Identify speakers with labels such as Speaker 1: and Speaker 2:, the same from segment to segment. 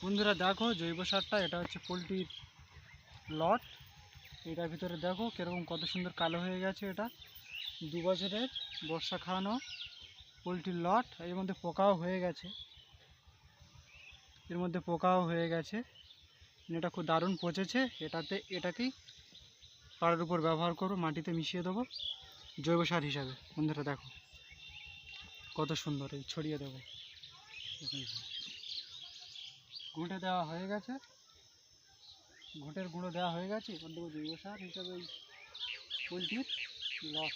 Speaker 1: বন্ধুরা দেখো জৈব সারটা, এটা হচ্ছে পোলট্রির লট। এটার ভিতরে দেখো কীরকম কত সুন্দর কালো হয়ে গেছে। এটা 2 বছরের বর্ষা খাওয়ানো পোলট্রির লট। এর মধ্যে পোকাও হয়ে গেছে, এটা খুব দারুণ পচেছে। এটাকেই পাড়ার উপর ব্যবহার করব, মাটিতে মিশিয়ে দেবো জৈব সার হিসাবে। বন্ধুরা দেখো কত সুন্দর, এই ছড়িয়ে দেবো। ঘুঁটে দেওয়া হয়ে গেছে, ঘুঁটের গুঁড়ো দেওয়া হয়ে গেছে। এবার দেবো জৈব সার হিসাবে ওই পোলট্রির লট।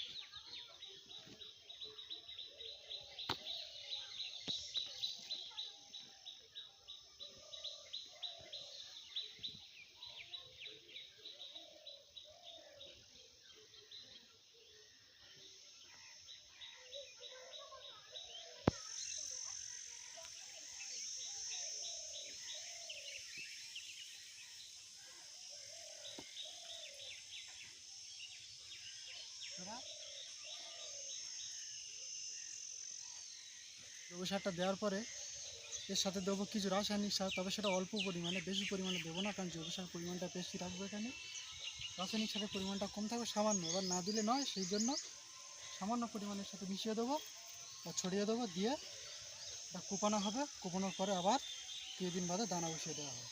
Speaker 1: জৈব সারটা দেওয়ার পরে এর সাথে দেবো কিছু রাসায়নিক সার, তবে সেটা অল্প পরিমাণে, বেশি পরিমাণে দেবো না, কারণ জৈব সার পরিমাণটা বেশি রাখবো এখানে। রাসায়নিক সারের পরিমাণটা কম থাকবে, সামান্য। এবার না দিলে নয়, সেই জন্য সামান্য পরিমাণের সাথে মিশিয়ে দেবো বা ছড়িয়ে দেবো। দিয়ে এটা কুপানো হবে, কুপানোর পরে আবার 2 দিন বাদে দানা বসিয়ে দেওয়া হবে।